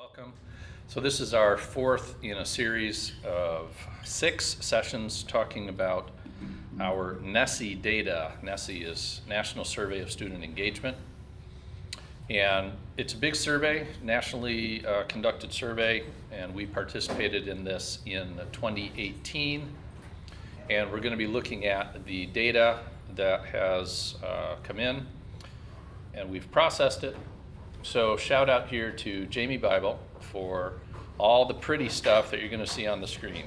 Welcome. So this is our fourth in a series of 6 sessions talking about our NSSE data. NSSE is National Survey of Student Engagement. And it's a big survey, nationally conducted survey, and we participated in this in 2018. And we're going to be looking at the data that has come in, and we've processed it. So shout out here to Jamie Bible for all the pretty stuff that you're going to see on the screen.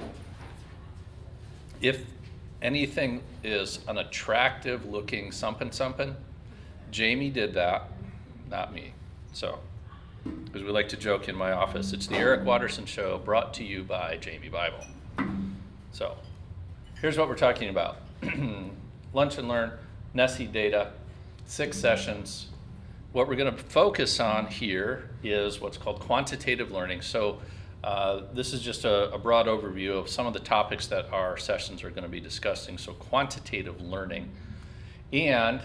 If anything is an attractive looking something, Jamie did that, not me. So, because we like to joke in my office, it's the Eric Watterson Show brought to you by Jamie Bible. So, here's what we're talking about. Lunch and Learn, NSSE data, 6 sessions. What we're going to focus on here is what's called quantitative learning. So this is just a broad overview of some of the topics that our sessions are going to be discussing. So quantitative learning. And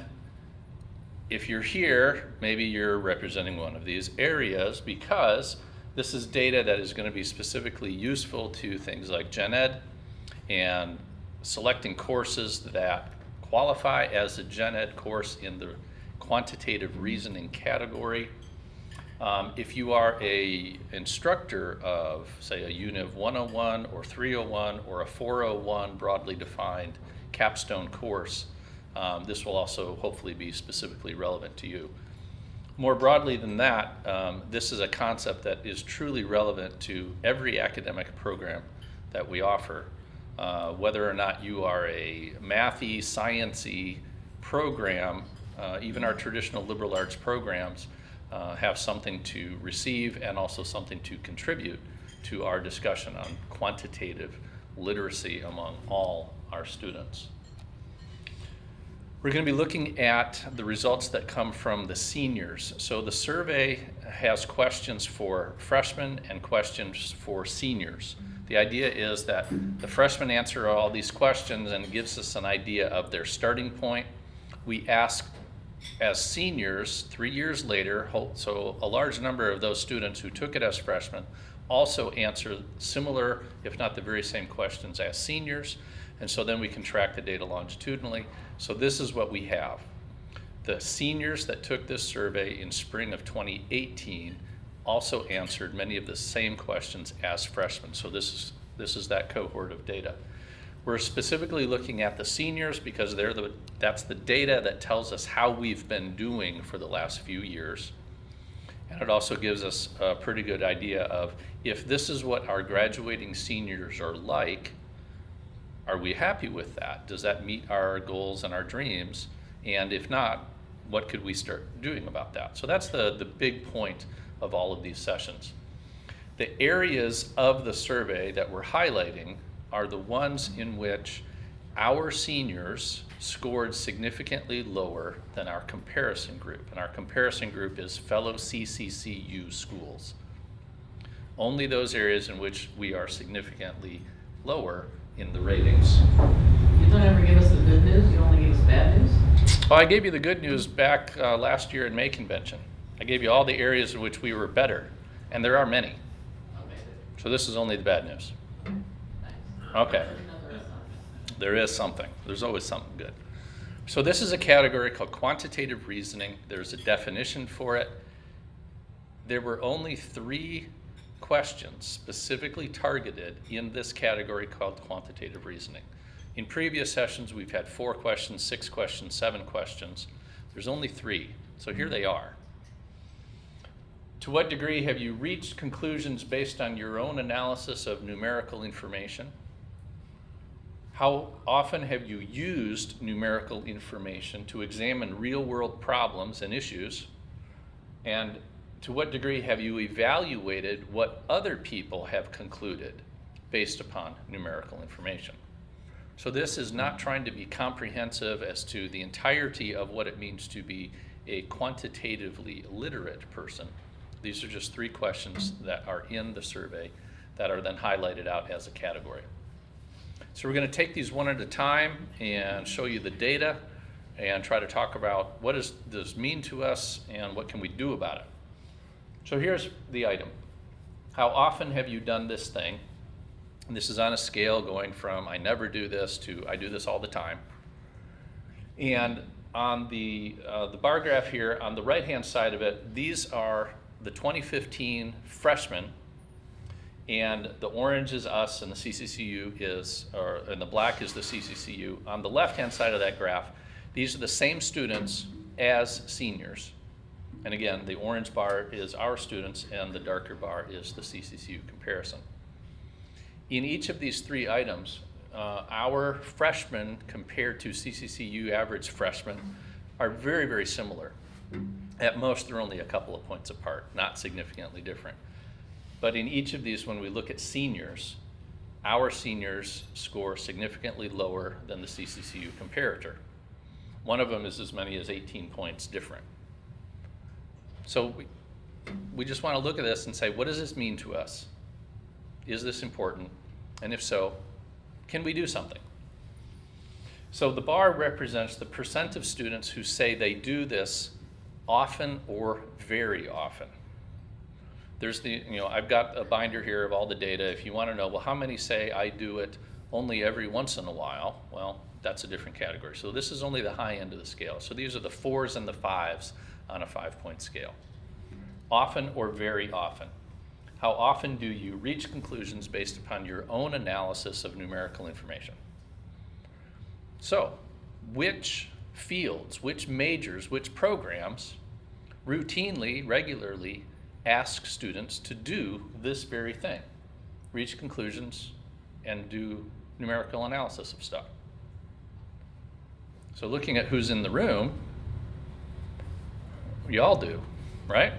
if you're here, maybe you're representing one of these areas because this is data that is going to be specifically useful to things like gen ed and selecting courses that qualify as a gen ed course in the quantitative reasoning category. If you are a instructor of, say, a Univ 101 or 301 or a 401 broadly defined capstone course, this will also hopefully be specifically relevant to you. More broadly than that, this is a concept that is truly relevant to every academic program that we offer. Whether or not you are a mathy, sciencey program, even our traditional liberal arts programs have something to receive and also something to contribute to our discussion on quantitative literacy among all our students. We're going to be looking at the results that come from the seniors. So the survey has questions for freshmen and questions for seniors. The idea is that the freshmen answer all these questions and gives us an idea of their starting point. We ask as seniors 3 years later, so a large number of those students who took it as freshmen also answer similar, if not the very same questions as seniors, and so then we can track the data longitudinally. So this is what we have. The seniors that took this survey in spring of 2018 also answered many of the same questions as freshmen, so this is that cohort of data. We're specifically looking at the seniors because that's the data that tells us how we've been doing for the last few years. And it also gives us a pretty good idea of if this is what our graduating seniors are like, are we happy with that? Does that meet our goals and our dreams? And if not, what could we start doing about that? So that's the big point of all of these sessions. The areas of the survey that we're highlighting are the ones in which our seniors scored significantly lower than our comparison group. And our comparison group is fellow CCCU schools. Only those areas in which we are significantly lower in the ratings. You don't ever give us the good news, you only give us bad news? Well, I gave you the good news back last year in May convention. I gave you all the areas in which we were better, and there are many. Okay. So this is only the bad news. Okay. There is something. There's always something good. So this is a category called quantitative reasoning. There's a definition for it. There were only 3 questions specifically targeted in this category called quantitative reasoning. In previous sessions, we've had 4 questions, 6 questions, 7 questions. There's only 3. So here they are. To what degree have you reached conclusions based on your own analysis of numerical information? How often have you used numerical information to examine real-world problems and issues? And to what degree have you evaluated what other people have concluded based upon numerical information? So this is not trying to be comprehensive as to the entirety of what it means to be a quantitatively literate person. These are just 3 questions that are in the survey that are then highlighted out as a category. So we're going to take these one at a time and show you the data and try to talk about what does this mean to us and what can we do about it. So here's the item. how often have you done this thing? And this is on a scale going from I never do this to I do this all the time. And on the bar graph here, on the right-hand side of it, these are the 2015 freshmen, and the orange is us, and the CCCU is, and the black is the CCCU. On the left-hand side of that graph, these are the same students as seniors. And again, the orange bar is our students, and the darker bar is the CCCU comparison. In each of these three items, our freshmen compared to CCCU average freshmen are very, very similar. At most, they're only a couple of points apart, not significantly different. But in each of these, when we look at seniors, our seniors score significantly lower than the CCCU comparator. One of them is as many as 18 points different. So we just want to look at this and say, what does this mean to us? Is this important? And if so, can we do something? So the bar represents the percent of students who say they do this often or very often. There's I've got a binder here of all the data. If you want to know, well, how many say I do it only every once in a while? Well, that's a different category. So this is only the high end of the scale. So these are the 4s and the 5s on a 5-point scale. Often or very often. How often do you reach conclusions based upon your own analysis of numerical information? So, which fields, which majors, which programs routinely, regularly ask students to do this very thing? Reach conclusions and do numerical analysis of stuff. So looking at who's in the room, we all do, right?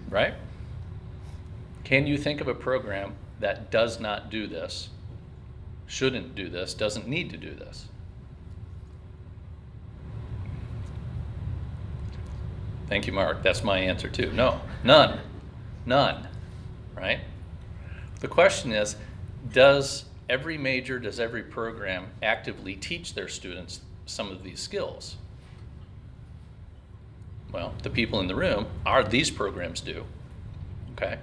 Right? Can you think of a program that does not do this, shouldn't do this, doesn't need to do this? Thank you, Mark. That's my answer too. No, none, right? The question is, does every major, does every program actively teach their students some of these skills? Well, the people in the room these programs do, okay?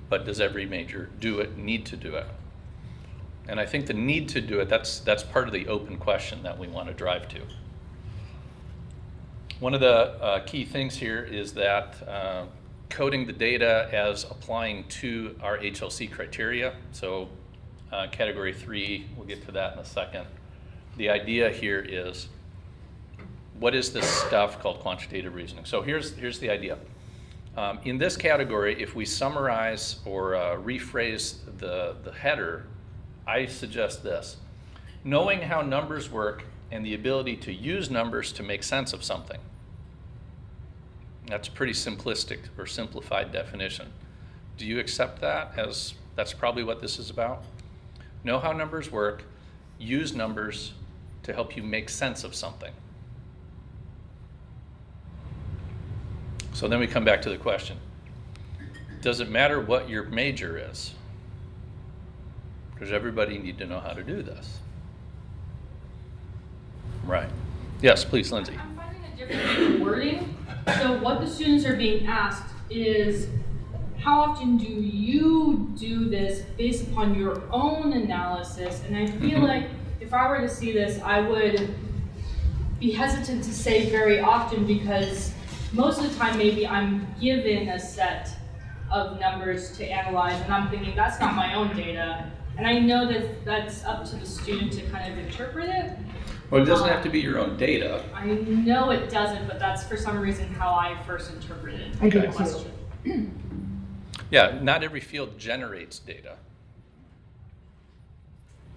But does every major do it, need to do it? And I think the need to do it, that's part of the open question that we want to drive to. One of the key things here is that coding the data as applying to our HLC criteria. So category 3, we'll get to that in a second. The idea here is, what is this stuff called quantitative reasoning? So here's the idea. In this category, if we summarize or rephrase the header, I suggest this. Knowing how numbers work and the ability to use numbers to make sense of something. That's a pretty simplistic or simplified definition. Do you accept that as that's probably what this is about? Know how numbers work, use numbers to help you make sense of something. So then we come back to the question, does it matter what your major is? Does everybody need to know how to do this? Right. Yes, please, Lindsay. I'm finding a different wording. So what the students are being asked is, how often do you do this based upon your own analysis? And I feel like if I were to see this, I would be hesitant to say very often, because most of the time maybe I'm given a set of numbers to analyze and I'm thinking that's not my own data. And I know that that's up to the student to kind of interpret it. Well, it doesn't have to be your own data. I know it doesn't, but that's for some reason how I first interpreted I do the too. question. Yeah, not every field generates data.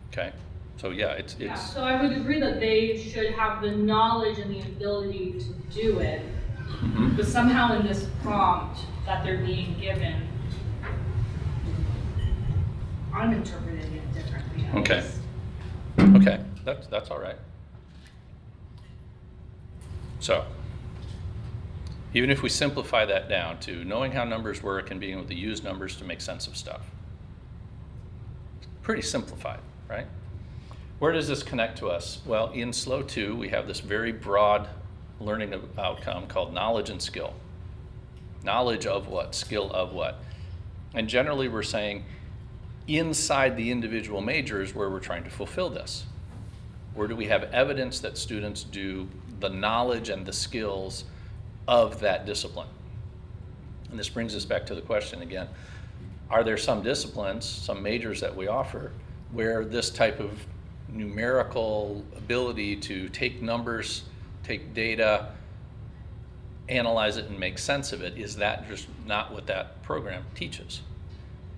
Okay, so yeah, it's Yeah, so I would agree that they should have the knowledge and the ability to do it, but somehow in this prompt that they're being given, I'm interpreting it differently. I Okay. guess. Okay, that's all right. So, even if we simplify that down to knowing how numbers work and being able to use numbers to make sense of stuff. Pretty simplified, right? Where does this connect to us? Well, in SLO 2, we have this very broad learning outcome called knowledge and skill. Knowledge of what? Skill of what? And generally we're saying inside the individual majors where we're trying to fulfill this. Where do we have evidence that students do the knowledge and the skills of that discipline? And this brings us back to the question again. Are there some disciplines, some majors that we offer, where this type of numerical ability to take numbers, take data, analyze it and make sense of it, is that just not what that program teaches?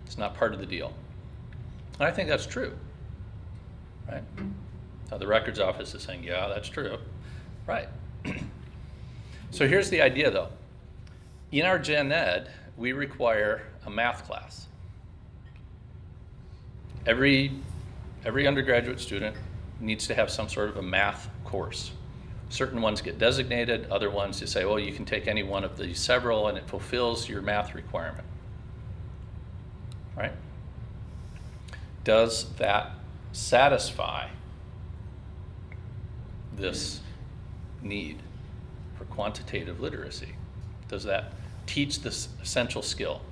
It's not part of the deal. And I think that's true, right? Now the records office is saying, yeah, that's true, right? So here's the idea though. In our gen ed, we require a math class. Every undergraduate student needs to have some sort of a math course. Certain ones get designated, other ones you say, well, you can take any one of these several and it fulfills your math requirement, right? Does that satisfy this need for quantitative literacy? Does that teach this essential skill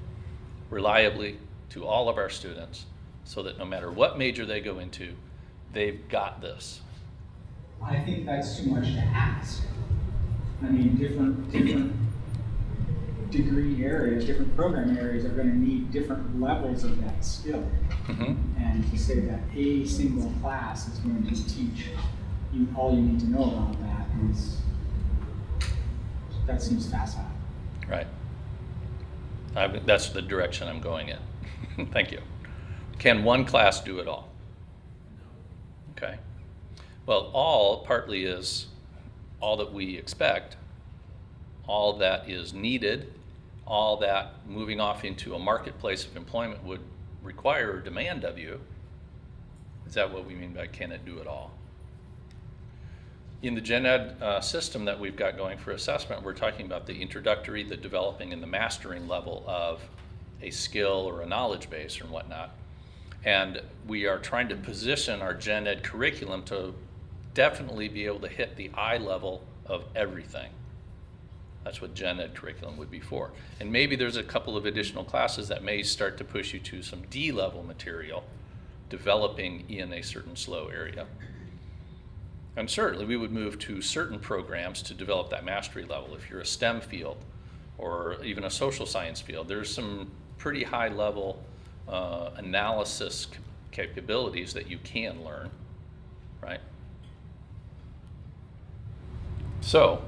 reliably to all of our students so that no matter what major they go into, they've got this? I think that's too much to ask. I mean, different degree areas, different program areas are going to need different levels of that skill. Mm-hmm. And to say that a single class is going to teach you all you need to know about that seems facile. Right. That's the direction I'm going in. Thank you. Can one class do it all? Okay. Well, all partly is all that we expect, all that is needed, all that moving off into a marketplace of employment would require or demand of you. Is that what we mean by can it do it all? In the gen ed system that we've got going for assessment, we're talking about the introductory, the developing, and the mastering level of a skill or a knowledge base or whatnot. And we are trying to position our gen ed curriculum to definitely be able to hit the eye level of everything. That's what gen ed curriculum would be for. And maybe there's a couple of additional classes that may start to push you to some D level material, developing in a certain slow area. And certainly we would move to certain programs to develop that mastery level. If you're a STEM field or even a social science field, there's some pretty high level analysis capabilities that you can learn, right? So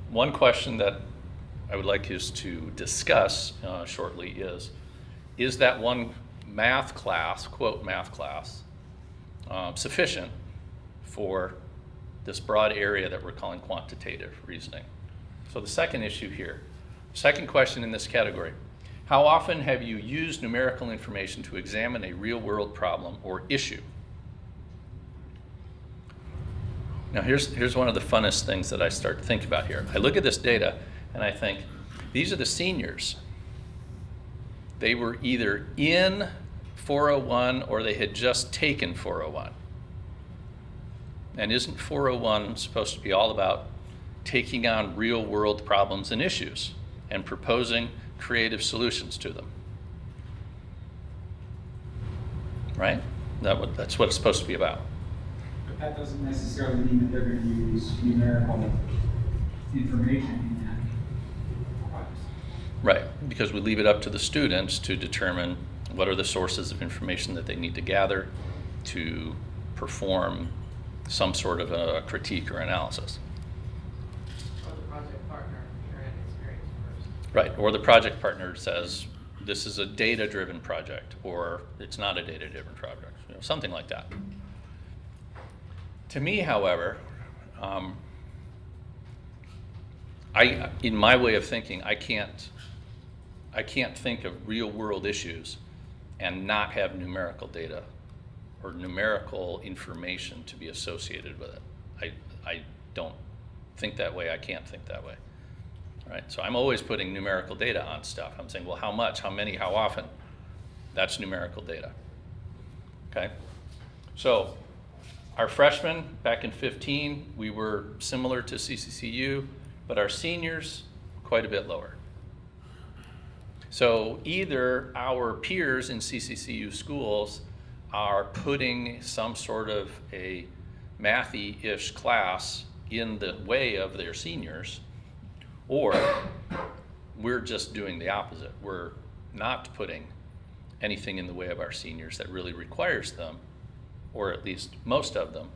one question that I would like us to discuss shortly is that one math class, quote math class, sufficient for this broad area that we're calling quantitative reasoning? So the second issue here, second question in this category, how often have you used numerical information to examine a real-world problem or issue? Now here's one of the funnest things that I start to think about here. I look at this data and I think, these are the seniors. They were either in 401 or they had just taken 401. And isn't 401 supposed to be all about taking on real-world problems and issues and proposing creative solutions to them? Right? That's what it's supposed to be about. But that doesn't necessarily mean that they're going to use numerical information in that class. Right, because we leave it up to the students to determine what are the sources of information that they need to gather to perform some sort of a critique or analysis. Or the project partner, share an experience first. Right, or the project partner says, this is a data-driven project, or it's not a data-driven project, something like that. To me, however, in my way of thinking, I can't think of real-world issues and not have numerical data or numerical information to be associated with it. I don't think that way. I can't think that way. Right? So I'm always putting numerical data on stuff. I'm saying, well, how much, how many, how often? That's numerical data. Okay? So our freshmen back in 15, we were similar to CCCU, but our seniors, quite a bit lower. So either our peers in CCCU schools are putting some sort of a mathy-ish class in the way of their seniors, or we're just doing the opposite. We're not putting anything in the way of our seniors that really requires them, or at least most of them,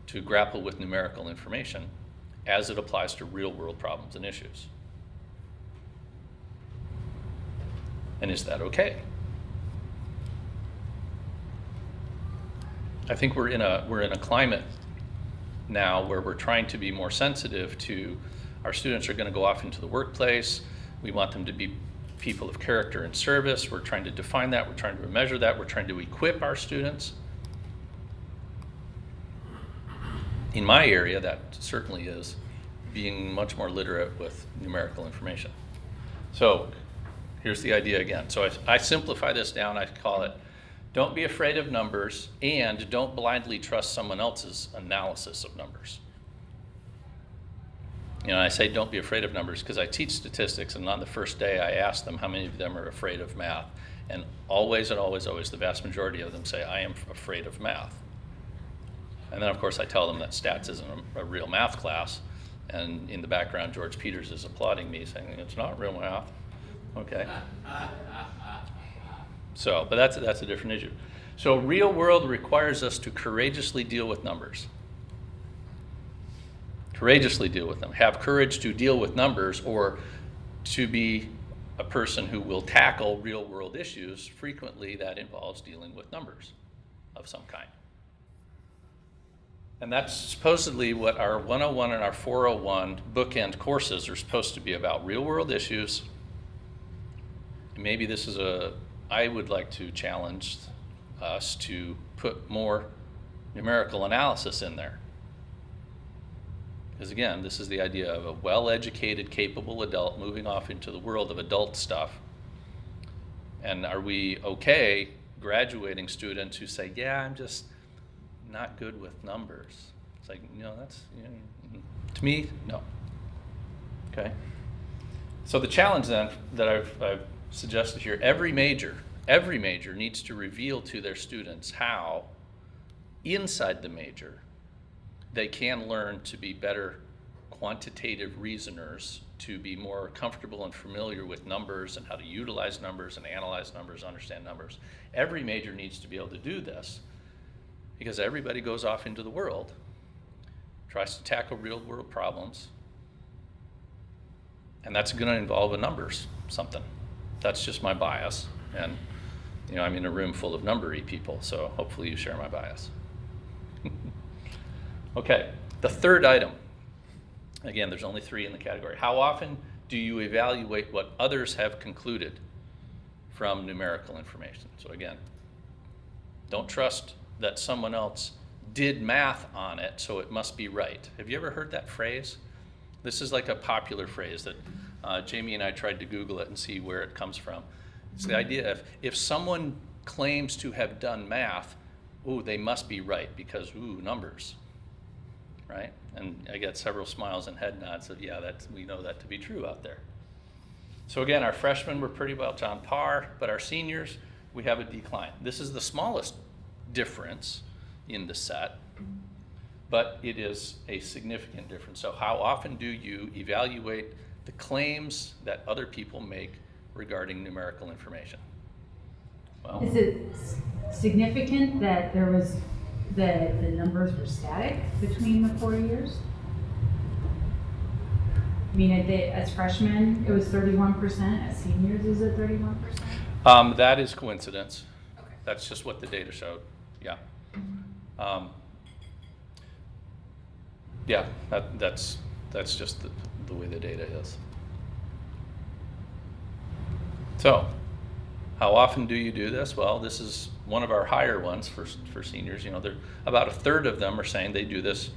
to grapple with numerical information as it applies to real-world problems and issues. And is that okay? I think we're in a climate now where we're trying to be more sensitive to our students are going to go off into the workplace. We want them to be people of character and service. We're trying to define that. We're trying to measure that. We're trying to equip our students. In my area, that certainly is being much more literate with numerical information. So here's the idea again. So I simplify this down. I call it, don't be afraid of numbers, and don't blindly trust someone else's analysis of numbers. You know, I say don't be afraid of numbers because I teach statistics, and on the first day I ask them how many of them are afraid of math. And always and always, always, the vast majority of them say, I am afraid of math. And then, of course, I tell them that stats isn't a real math class. And in the background, George Peters is applauding me, saying, it's not real math. Okay. So, but that's a different issue. So real world requires us to courageously deal with numbers. Courageously deal with them. Have courage to deal with numbers, or to be a person who will tackle real world issues. Frequently that involves dealing with numbers of some kind. And that's supposedly what our 101 and our 401 bookend courses are supposed to be about, real world issues. Maybe this is I would like to challenge us to put more numerical analysis in there. Because again, this is the idea of a well-educated, capable adult moving off into the world of adult stuff. And are we okay graduating students who say, yeah, I'm just not good with numbers? It's like, that's, to me, no. Okay. So the challenge then that I've suggested here, every major needs to reveal to their students how, inside the major, they can learn to be better quantitative reasoners, to be more comfortable and familiar with numbers and how to utilize numbers and analyze numbers, understand numbers. Every major needs to be able to do this, because everybody goes off into the world, tries to tackle real world problems, and that's going to involve a numbers something. That's just my bias, and I'm in a room full of numbery people, so hopefully you share my bias. Okay, the third item. Again, there's only 3 in the category. How often do you evaluate what others have concluded from numerical information? So again, don't trust that someone else did math on it, so it must be right. Have you ever heard that phrase? This is like a popular phrase that Jamie and I tried to Google it and see where it comes from. It's the idea of, if someone claims to have done math, they must be right because, numbers, right? And I get several smiles and head nods of, yeah, we know that to be true out there. So again, our freshmen were pretty well on par, but our seniors, we have a decline. This is the smallest difference in the set, but it is a significant difference. So how often do you evaluate the claims that other people make regarding numerical information? Well, is it significant that there was the numbers were static between the 4 years? I mean, as freshmen, it was 31%. As seniors, is it 31%? That is coincidence. Okay. That's just what the data showed. Yeah. Yeah. That's just the way the data is. So, how often do you do this? Well, this is one of our higher ones for seniors. About a third of them are saying they do this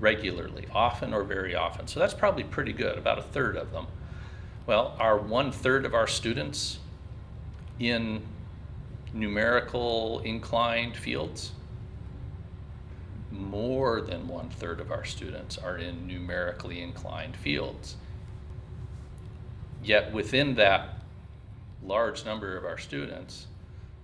regularly, often or very often. So that's probably pretty good, about a third of them. Well, are 1/3 of our students in numerical inclined fields? More than 1/3 of our students are in numerically inclined fields. Yet within that large number of our students,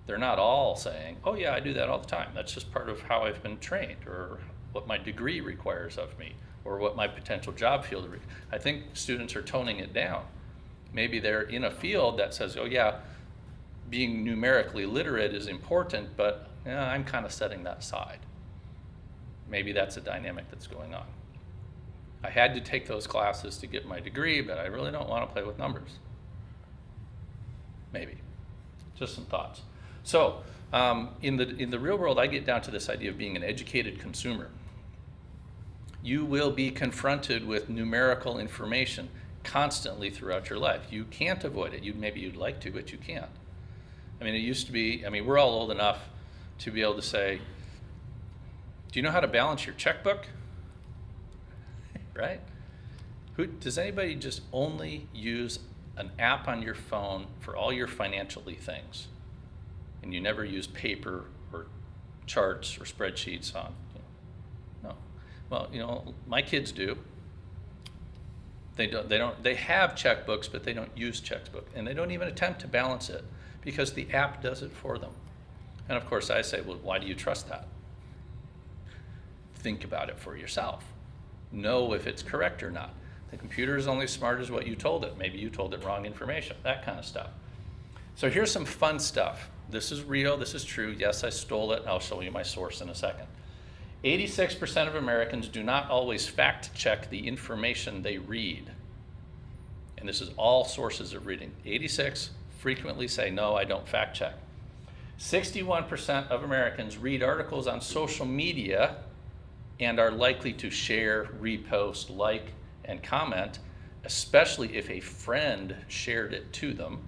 they're not all saying, oh yeah, I do that all the time. That's just part of how I've been trained, or what my degree requires of me, or what my potential job field. I think students are toning it down. Maybe they're in a field that says, oh yeah, being numerically literate is important, but yeah, I'm kind of setting that aside. Maybe that's a dynamic that's going on. I had to take those classes to get my degree, but I really don't want to play with numbers. Maybe. Just some thoughts. So in the real world, I get down to this idea of being an educated consumer. You will be confronted with numerical information constantly throughout your life. You can't avoid it. Maybe you'd like to, but you can't. I mean, it used to be, we're all old enough to be able to say, do you know how to balance your checkbook? Right? Does anybody just only use an app on your phone for all your financially things, and you never use paper or charts or spreadsheets on? No. Well, my kids do. They have checkbooks, but they don't use checkbook, and they don't even attempt to balance it because the app does it for them. And of course I say, well, why do you trust that? Think about it for yourself. Know if it's correct or not. The computer is only as smart as what you told it. Maybe you told it wrong information, that kind of stuff. So here's some fun stuff. This is real, this is true. Yes, I stole it. I'll show you my source in a second. 86% of Americans do not always fact check the information they read. And this is all sources of reading. 86 frequently say, no, I don't fact check. 61% of Americans read articles on social media and are likely to share, repost, like, and comment, especially if a friend shared it to them.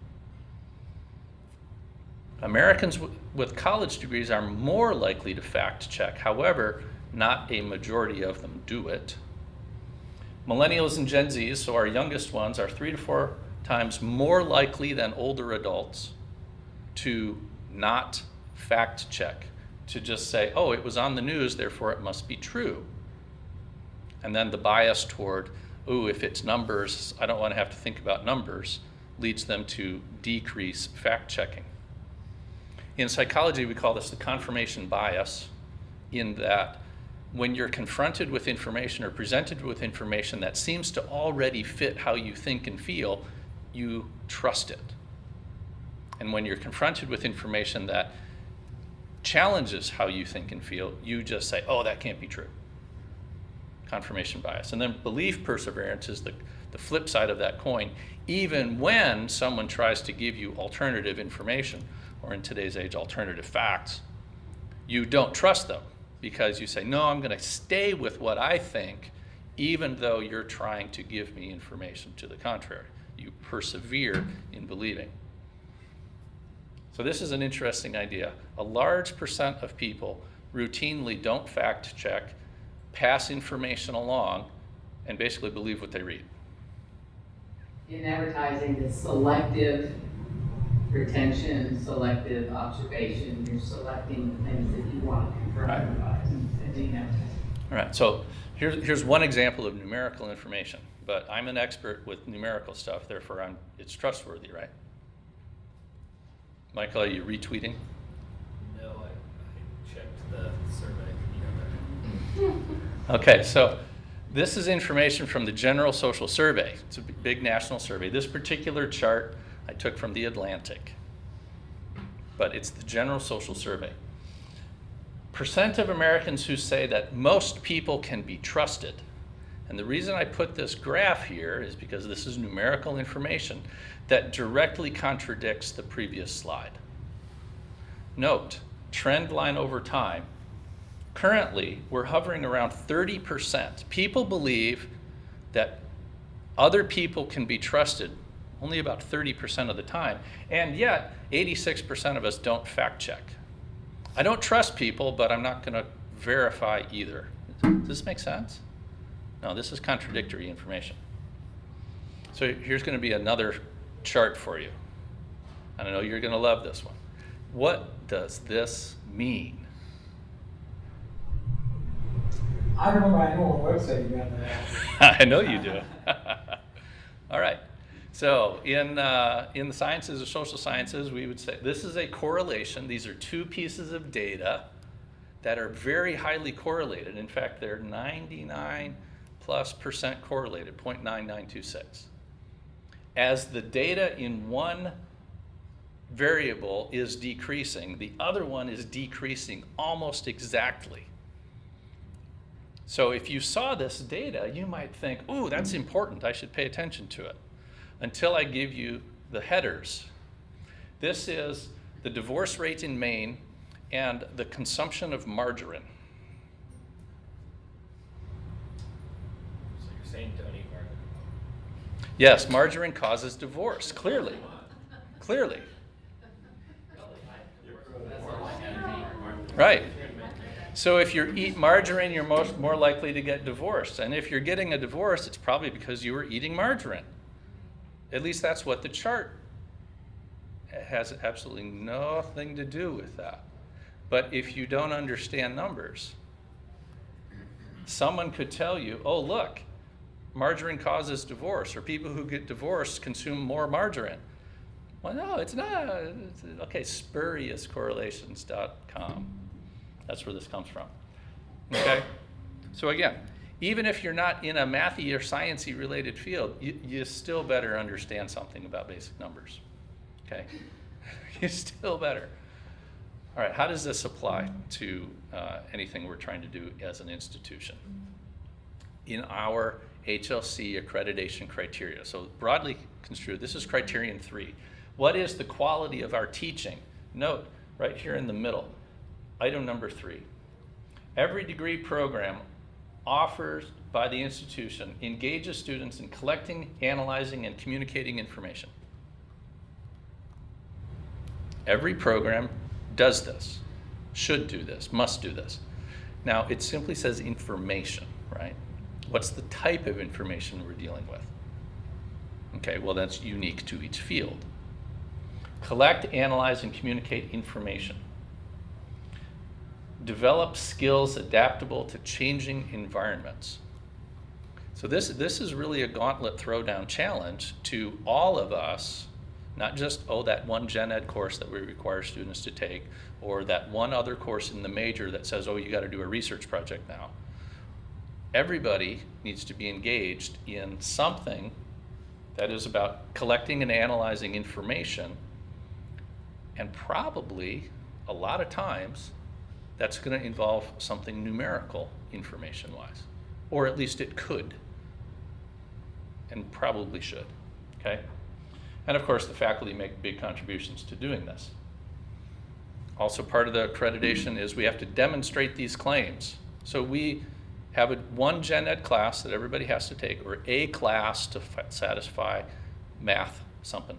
Americans with college degrees are more likely to fact check. However, not a majority of them do it. Millennials and Gen Zs, so our youngest ones, are 3 to 4 times more likely than older adults to not fact check, to just say, oh, it was on the news, therefore it must be true. And then the bias toward, oh, if it's numbers, I don't want to have to think about numbers, leads them to decrease fact checking. In psychology, we call this the confirmation bias, in that when you're confronted with information or presented with information that seems to already fit how you think and feel, you trust it. And when you're confronted with information that challenges how you think and feel, you just say, oh, that can't be true. Confirmation bias. And then belief perseverance is the flip side of that coin. Even when someone tries to give you alternative information, or in today's age, alternative facts, you don't trust them because you say, no, I'm going to stay with what I think, even though you're trying to give me information to the contrary. You persevere in believing. So this is an interesting idea. A large percent of people routinely don't fact check, pass information along, and basically believe what they read. In advertising, it's selective retention, selective observation. You're selecting the things that you want to confirm Right. and being advertising. All right, so here's one example of numerical information, but I'm an expert with numerical stuff, therefore it's trustworthy, right? Michael, are you retweeting? No, I checked the survey. Okay, so this is information from the General Social Survey. It's a big national survey. This particular chart I took from The Atlantic, but it's the General Social Survey. Percent of Americans who say that most people can be trusted. And the reason I put this graph here is because this is numerical information that directly contradicts the previous slide. Note, trend line over time. Currently, we're hovering around 30%. People believe that other people can be trusted only about 30% of the time, and yet 86% of us don't fact check. I don't trust people, but I'm not going to verify either. Does this make sense? No, this is contradictory information. So here's going to be another chart for you. I know you're going to love this one. What does this mean? I know a website you got that. I know you do. All right. So in the sciences or social sciences, we would say this is a correlation. These are two pieces of data that are very highly correlated. In fact, they're 99+% correlated, 0.9926. As the data in one variable is decreasing, the other one is decreasing almost exactly. So if you saw this data, you might think, ooh, that's important, I should pay attention to it. Until I give you the headers. This is the divorce rate in Maine and the consumption of margarine. So you're saying don't eat margarine? Yes, margarine causes divorce, clearly. Clearly. Right. So if you eat margarine, you're more likely to get divorced. And if you're getting a divorce, it's probably because you were eating margarine. At least that's what the chart has absolutely nothing to do with that. But if you don't understand numbers, someone could tell you, oh, look, margarine causes divorce, or people who get divorced consume more margarine. Well, no, it's not. Okay, spuriouscorrelations.com. That's where this comes from. Okay? So again, even if you're not in a mathy or sciencey related field, you still better understand something about basic numbers. Okay? You still better. All right, how does this apply to anything we're trying to do as an institution? In our HLC accreditation criteria, so broadly construed, this is criterion 3. What is the quality of our teaching? Note, right here in the middle, item number 3. Every degree program offers by the institution engages students in collecting, analyzing, and communicating information. Every program does this, should do this, must do this. Now, it simply says information, right? What's the type of information we're dealing with? Okay, well, that's unique to each field. Collect, analyze, and communicate information. Develop skills adaptable to changing environments. So this is really a gauntlet throwdown challenge to all of us, not just, oh, that one gen ed course that we require students to take, or that one other course in the major that says, oh, you got to do a research project now. Everybody needs to be engaged in something that is about collecting and analyzing information, and probably a lot of times that's going to involve something numerical information-wise, or at least it could and probably should, okay? And of course, the faculty make big contributions to doing this. Also, part of the accreditation is we have to demonstrate these claims. So we have one gen ed class that everybody has to take, or a class to satisfy math something.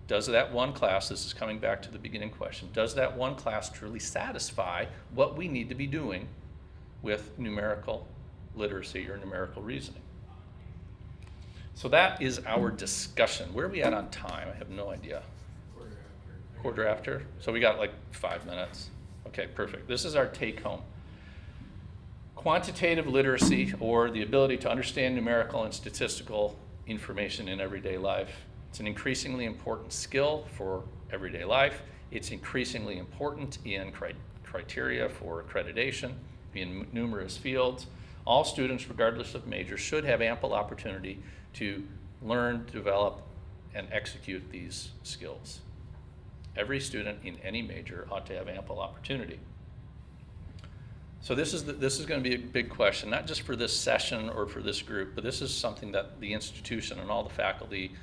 Does that one class, this is coming back to the beginning question, does that one class truly satisfy what we need to be doing with numerical literacy or numerical reasoning? So that is our discussion. Where are we at on time? I have no idea. Quarter after? So we got like 5 minutes. Okay, perfect. This is our take home. Quantitative literacy, or the ability to understand numerical and statistical information in everyday life. It's an increasingly important skill for everyday life. It's increasingly important in criteria for accreditation in numerous fields. All students, regardless of major, should have ample opportunity to learn, develop, and execute these skills. Every student in any major ought to have ample opportunity. So this is going to be a big question, not just for this session or for this group, but this is something that the institution and all the faculty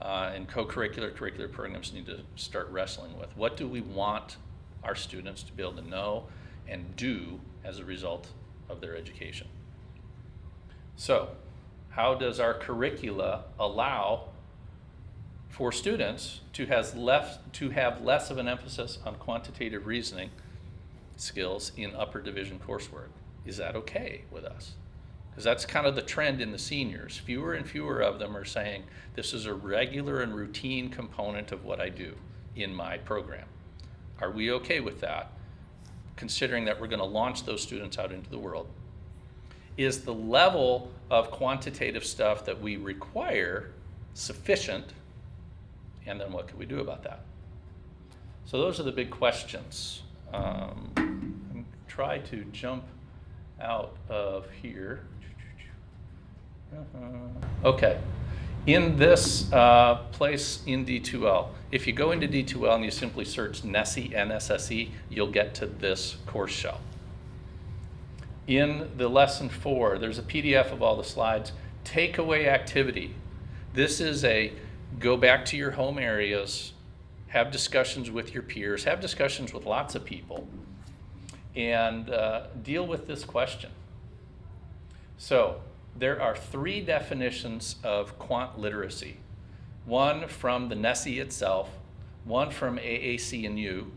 and co-curricular, curricular programs need to start wrestling with. What do we want our students to be able to know and do as a result of their education? So, how does our curricula allow for students to have less of an emphasis on quantitative reasoning skills in upper division coursework? Is that okay with us? Because that's kind of the trend in the seniors. Fewer and fewer of them are saying, this is a regular and routine component of what I do in my program. Are we okay with that, considering that we're going to launch those students out into the world? Is the level of quantitative stuff that we require sufficient? And then what can we do about that? So those are the big questions. Try to jump out of here. Okay. In this place in D2L, if you go into D2L and you simply search NSSE, NSSE, you'll get to this course shell. In the lesson 4, there's a PDF of all the slides. Takeaway activity. This is a go back to your home areas, have discussions with your peers, have discussions with lots of people, and deal with this question. So there are 3 definitions of quant literacy. One from the NSSE itself, one from AAC and U,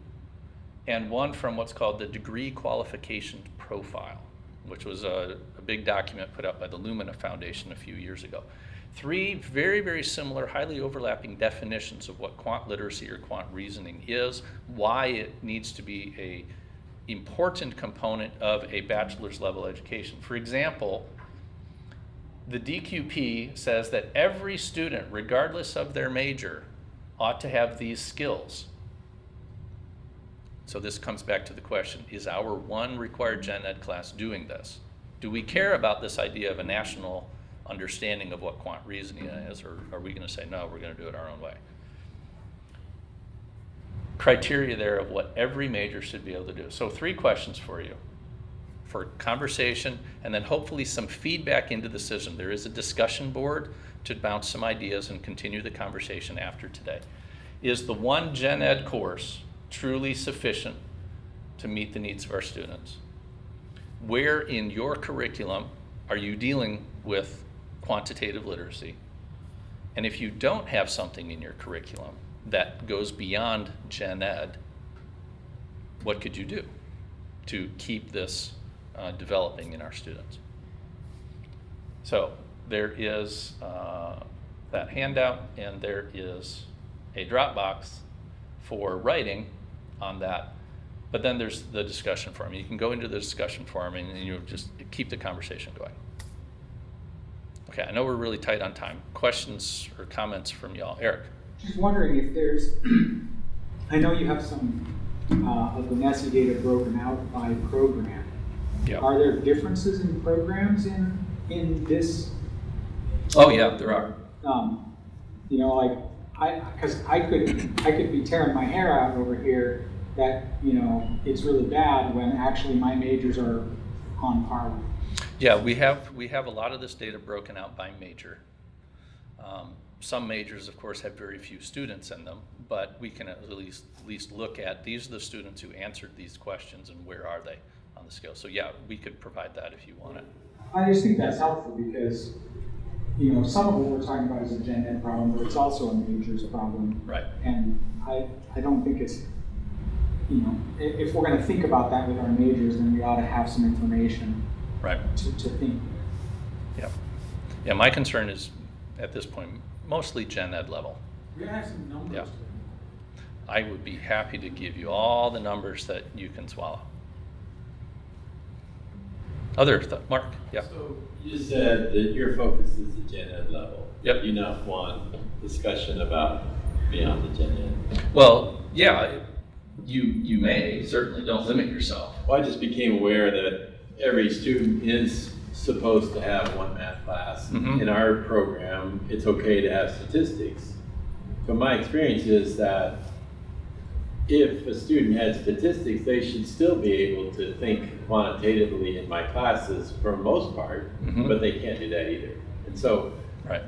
and one from what's called the Degree Qualification Profile, which was a big document put out by the Lumina Foundation a few years ago. 3 very, very similar, highly overlapping definitions of what quant literacy or quant reasoning is, why it needs to be an important component of a bachelor's level education. For example, the DQP says that every student, regardless of their major, ought to have these skills. So this comes back to the question, is our one required gen ed class doing this? Do we care about this idea of a national understanding of what quant reasoning is, or are we going to say, no, we're going to do it our own way? Criteria there of what every major should be able to do. So 3 questions for you, for conversation, and then hopefully some feedback into the system. There is a discussion board to bounce some ideas and continue the conversation after today. Is the one gen ed course truly sufficient to meet the needs of our students? Where in your curriculum are you dealing with quantitative literacy? And if you don't have something in your curriculum that goes beyond gen ed, what could you do to keep this developing in our students? So there is that handout, and there is a Dropbox for writing on that. But then there's the discussion forum. You can go into the discussion forum and you just keep the conversation going. Okay, I know we're really tight on time. Questions or comments from y'all? Eric? Just wondering if there's, I know you have some of the NSSE data broken out by program. Yeah. Are there differences in programs in this? Oh yeah, there are. You know, like because I could be tearing my hair out over here that, you know, it's really bad when actually my majors are on par with. Yeah, we have a lot of this data broken out by major. Some majors, of course, have very few students in them, but we can at least look at, these are the students who answered these questions and where are they on the scale. So yeah, we could provide that if you want it. I just think that's helpful because, you know, some of what we're talking about is a gen ed problem, but it's also a majors problem. Right. And I don't think it's, you know, if we're going to think about that with our majors, then we ought to have some information Right. to think. Yeah. Yeah, my concern is, at this point, mostly gen ed level. We have some numbers. Yeah. I would be happy to give you all the numbers that you can swallow. Mark? Yeah. So you said that your focus is the gen ed level. Yep. You not want discussion about beyond the gen ed. Well, yeah, you may, certainly don't limit yourself. Well, I just became aware that every student is supposed to have one math class. Mhm. In our program, it's okay to have statistics. But my experience is that if a student had statistics, they should still be able to think quantitatively in my classes for the most part, Mhm. but they can't do that either. And so Right.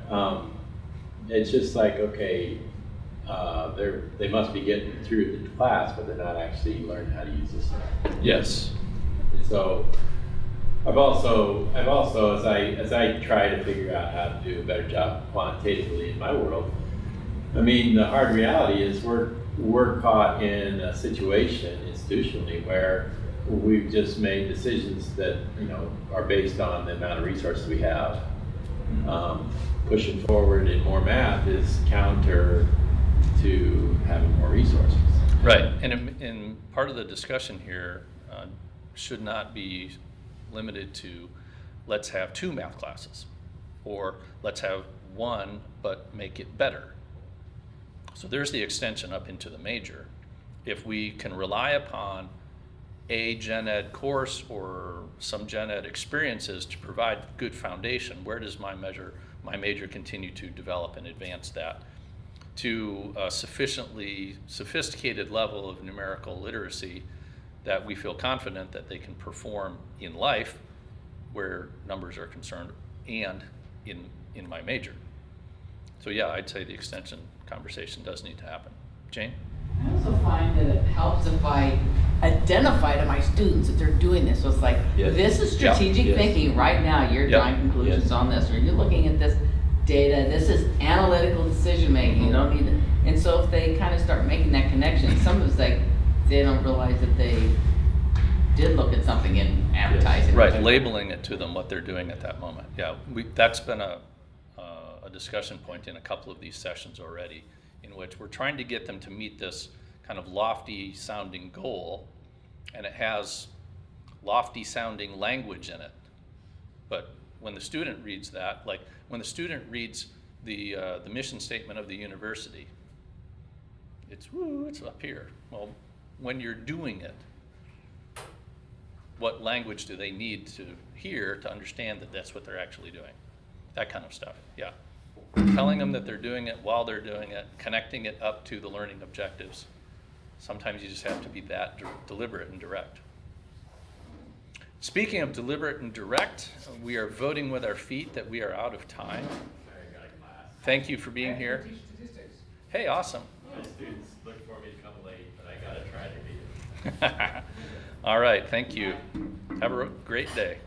it's just like, okay, they must be getting through the class, but they're not actually learning how to use this stuff. Yes. And so I've also, as I try to figure out how to do a better job quantitatively in my world, I mean, the hard reality is we're caught in a situation institutionally where we've just made decisions that, you know, are based on the amount of resources we have. Pushing forward in more math is counter to having more resources. Right, and in part of the discussion here should not be limited to let's have 2 math classes, or let's have one, but make it better. So there's the extension up into the major. If we can rely upon a gen ed course or some gen ed experiences to provide good foundation, where does my major continue to develop and advance that to a sufficiently sophisticated level of numerical literacy that we feel confident that they can perform in life where numbers are concerned and in my major. So yeah, I'd say the extension conversation does need to happen. Jane? I also find that it helps if I identify to my students that they're doing this. So it's like, Yes. this is Yeah. strategic Yes. thinking right now. You're Yep. drawing conclusions Yes. on this, or you're looking at this data. This is analytical decision making. You don't need to. And so if they kind of start making that connection, some of it's like they don't realize that they did look at something in advertising. Right, labeling it to them what they're doing at that moment. Yeah, that's been a discussion point in a couple of these sessions already, in which we're trying to get them to meet this kind of lofty sounding goal, and it has lofty sounding language in it. But when the student reads that, like when the student reads the mission statement of the university, it's up here. Well, when you're doing it, what language do they need to hear to understand that that's what they're actually doing? That kind of stuff, yeah. Telling them that they're doing it while they're doing it, connecting it up to the learning objectives. Sometimes you just have to be that deliberate and direct. Speaking of deliberate and direct, we are voting with our feet that we are out of time. Sorry, I got a class. Thank you for being here. Hey, awesome. My students look for me to come late, but I gotta try to be. All right, thank you. Have a great day.